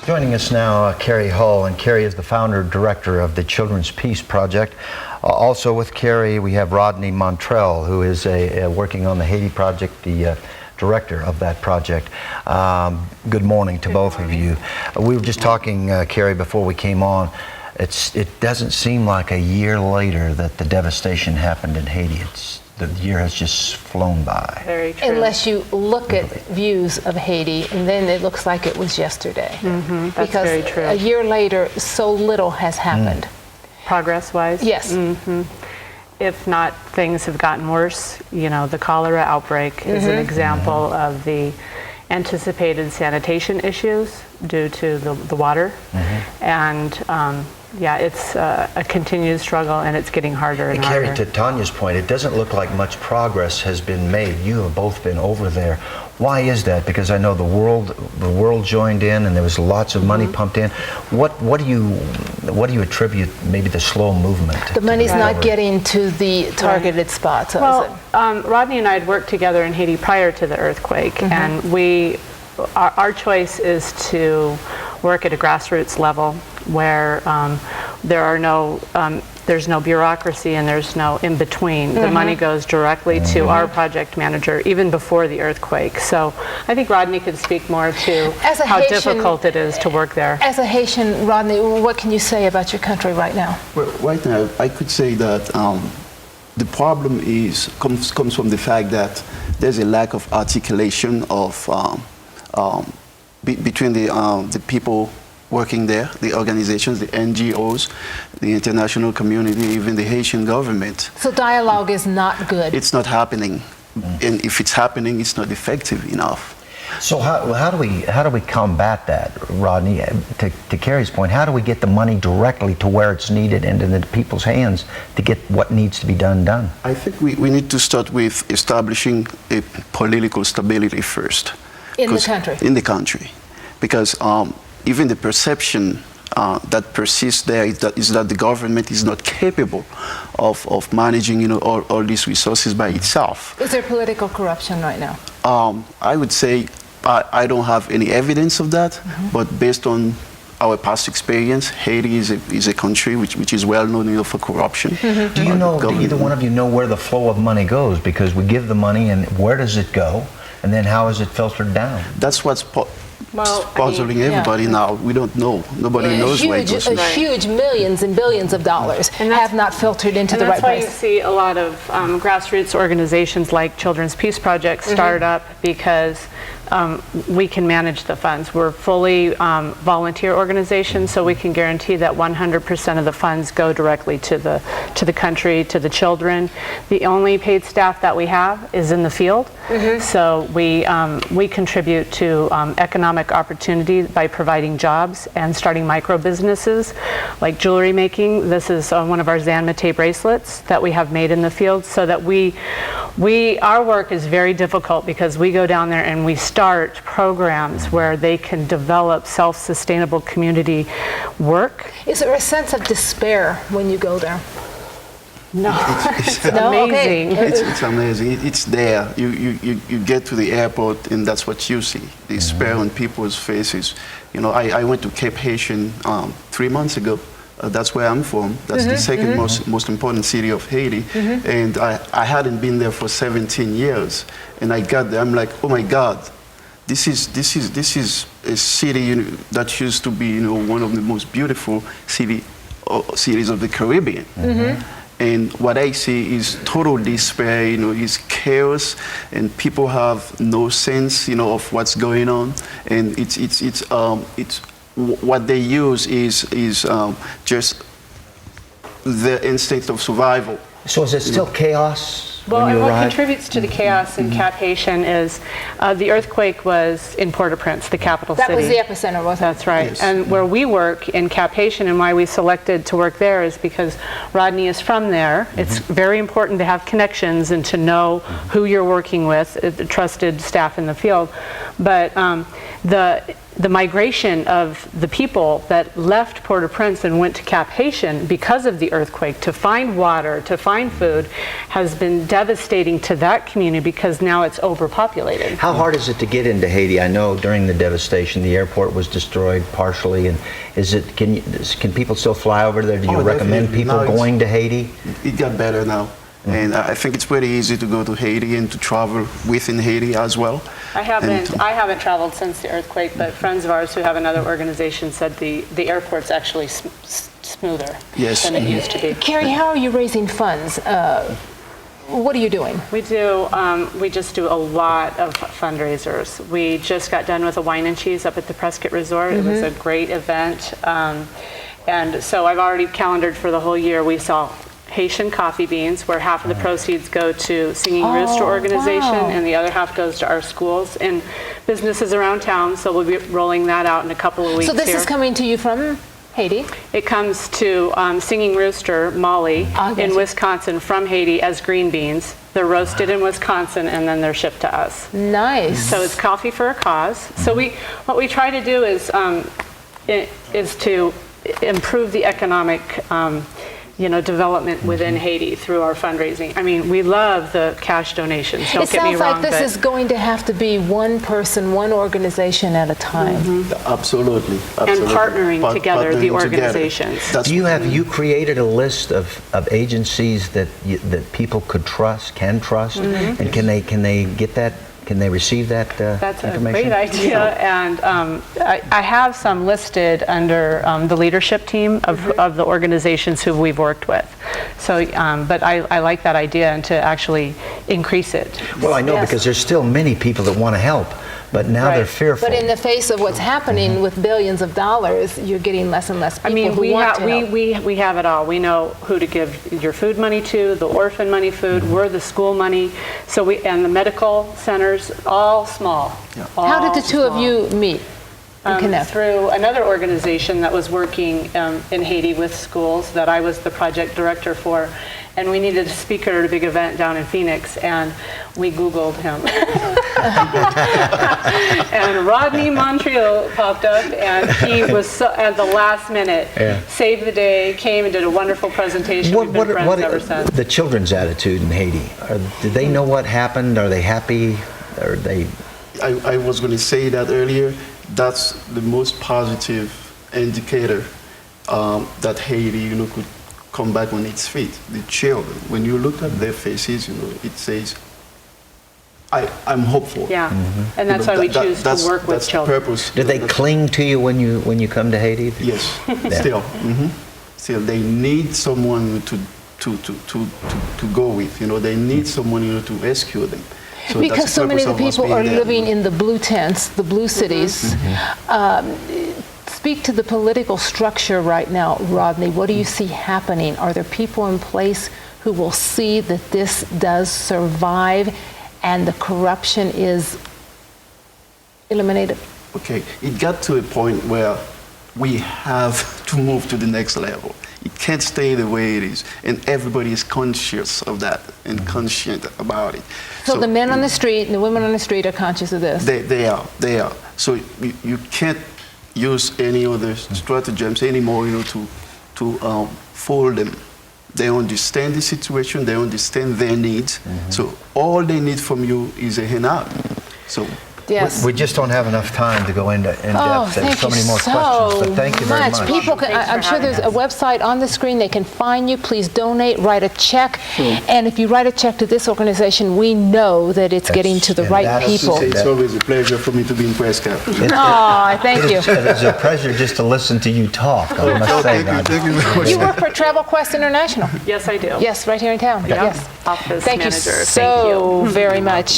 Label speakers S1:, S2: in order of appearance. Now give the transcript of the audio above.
S1: Joining us now, Carrie Hull, and Carrie is the founder and director of the Children's Peace Project. Also with Carrie, we have Rodney Montrell, who is working on the Haiti Project, the director of that project. Good morning to both of you. We were just talking, Carrie, before we came on. It doesn't seem like a year later that the devastation happened in Haiti. The year has just flown by.
S2: Very true.
S3: Unless you look at views of Haiti, and then it looks like it was yesterday.
S2: Mm-hmm. That's
S3: because
S2: very true.
S3: A year later, so little has happened.
S2: Progress-wise?
S3: Yes.
S2: Mm-hmm. If not, things have gotten worse. You know, the cholera outbreak is an example of the anticipated sanitation issues due to the water. And yeah, it's a continued struggle, and it's getting harder and harder.
S1: Carrie, to Tanya's point, it doesn't look like much progress has been made. You have both been over there. Why is that? Because I know the world joined in, and there was lots of money pumped in. What do you attribute maybe the slow movement?
S3: The money's not getting to the targeted spots.
S2: Well, Rodney and I had worked together in Haiti prior to the earthquake, and our choice is to work at a grassroots level where there's no bureaucracy and there's no in-between. The money goes directly to our project manager even before the earthquake. So I think Rodney could speak more to how difficult it is to work there.
S3: As a Haitian, Rodney, what can you say about your country right now?
S4: Well, right now, I could say that the problem comes from the fact that there's a lack of articulation of between the people working there, the organizations, the NGOs, the international community, even the Haitian government.
S3: So dialogue is not good.
S4: It's not happening, and if it's happening, it's not effective enough.
S1: So how do we combat that, Rodney? To Carrie's point, how do we get the money directly to where it's needed and in the people's hands to get what needs to be done? I
S4: think we need to start with establishing a political stability first.
S3: In the country? In
S4: the country. Because even the perception that persists there is that the government is not capable of managing all these resources by itself.
S3: Is there political corruption right now?
S4: I would say I don't have any evidence of that, but based on our past experience, Haiti is a country which is well known for corruption.
S1: Do you know, do either one of you know where the flow of money goes? Because we give the money, and where does it go? And then how is it filtered down?
S4: That's what's puzzling everybody now. We don't know. Nobody knows where it goes.
S3: Huge millions and billions of dollars have not filtered into the right place.
S2: That's why you see a lot of grassroots organizations like Children's Peace Project start up, because we can manage the funds. We're fully volunteer organization, so we can guarantee that 100% of the funds go directly to the country, to the children. The only paid staff that we have is in the field, so we contribute to economic opportunity by providing jobs and starting micro businesses like jewelry making. This is one of our Zanmate bracelets that we have made in the field, so that our work is very difficult because we go down there and we start programs where they can develop self-sustainable community work.
S3: Is there a sense of despair when you go there?
S2: No,
S4: it's
S2: amazing.
S4: It's amazing. It's there. You get to the airport, and that's what you see, the despair on people's faces. You know, I went to Cape Haitian 3 months ago. That's where I'm from. That's the second most important city of Haiti. And I hadn't been there for 17 years. And I got there, I'm like, oh my God, this is a city that used to be one of the most beautiful cities of the Caribbean. And what I see is total despair, is chaos, and people have no sense, of what's going on. And it's what they use is just the instinct of survival.
S1: So is it still chaos?
S2: Well, and what contributes to the chaos in Cap Haitian is the earthquake was in Port-au-Prince, the capital city.
S3: That was the epicenter, wasn't it?
S2: That's right.
S4: Yes.
S2: And where we work in Cap Haitian, and why we selected to work there, is because Rodney is from there. It's very important to have connections and to know who you're working with, trusted staff in the field. But the migration of the people that left Port-au-Prince and went to Cap Haitian because of the earthquake to find water, to find food, has been devastating to that community because now it's overpopulated.
S1: How hard is it to get into Haiti? I know during the devastation, the airport was destroyed partially, and can people still fly over there? Do you recommend
S4: definitely.
S1: people
S4: Now
S1: going to Haiti?
S4: It got better now. And I think it's pretty easy to go to Haiti and to travel within Haiti as well.
S2: I haven't traveled since the earthquake, but friends of ours who have another organization said the airport's actually smoother
S4: Yes.
S2: than it used to be.
S3: Carrie, how are you raising funds? What are you doing?
S2: We just do a lot of fundraisers. We just got done with a wine and cheese up at the Prescott Resort. It was a great event. And so I've already calendared for the whole year. We saw Haitian coffee beans, where half of the proceeds go to Singing Rooster organization,
S3: wow.
S2: and the other half goes to our schools and businesses around town. So we'll be rolling that out in a couple of weeks.
S3: So this
S2: here.
S3: is coming to you from Haiti?
S2: It comes to Singing Rooster, Molly, in Wisconsin from Haiti as green beans. They're roasted in Wisconsin, and then they're shipped to us.
S3: Nice.
S2: So it's coffee for a cause. So what we try to do is to improve the economic development within Haiti through our fundraising. I mean, we love the cash donations, don't get me wrong.
S3: It sounds like this is going to have to be one person, one organization at a time.
S4: Absolutely.
S2: And partnering together, the organizations.
S1: You created a list of agencies that people could trust, can trust, and can they get that? Can they receive that
S2: That's
S1: information?
S2: a great idea, and I have some listed under the leadership team of the organizations who we've worked with. So, but I like that idea, and to actually increase it.
S1: Well, I know because there's still many people that want to help, but now they're fearful.
S3: But in the face of what's happening with billions of dollars, you're getting less and less people who want to help.
S2: We have it all. We know who to give your food money to, the orphan money food, we're the school money, and the medical centers, all small.
S4: Yeah.
S3: How did the two of you meet and connect?
S2: Through another organization that was working in Haiti with schools that I was the project director for, and we needed a speaker at a big event down in Phoenix, and we Googled him. And Rodney Montreal popped up, and he was at the last minute, saved the day, came and did a wonderful presentation. We've been friends ever since.
S1: The children's attitude in Haiti? Do they know what happened? Are they happy? Are they?
S4: I was going to say that earlier. That's the most positive indicator that Haiti, could come back on its feet. The children, when you look at their faces, it says, I'm hopeful.
S2: Yeah, and that's why we choose to work with children.
S4: Purpose.
S1: Do they cling to you when you come to Haiti?
S4: Yes, still. Still, they need someone to go with. They need someone to rescue them. So
S3: because so many of the people are living in the blue tents, the blue cities. Speak to the political structure right now, Rodney. What do you see happening? Are there people in place who will see that this does survive and the corruption is eliminated?
S4: Okay, it got to a point where we have to move to the next level. It can't stay the way it is, and everybody is conscious of that and conscient about it.
S3: So the men on the street and the women on the street are conscious of this?
S4: They are. So you can't use any other stratagems anymore, to fool them. They understand the situation, they understand their needs. So all they need from you is a hand out. So
S3: yes.
S1: We just don't have enough time to go into in-depth. There's so many more questions, but thank you very much.
S3: People can, I'm sure there's a website on the screen. They can find you. Please donate, write a check. And if you write a check to this organization, we know that it's getting to the right people.
S4: It's always a pleasure for me to be in Prescott.
S3: Oh, thank you.
S1: It's a pleasure just to listen to you talk, I must say.
S4: Thank you very much.
S3: You work for Travel Quest International.
S2: Yes, I do.
S3: Yes, right here in town.
S2: Yeah.
S3: Yes.
S2: Office
S3: Thank you
S2: manager.
S3: so very much.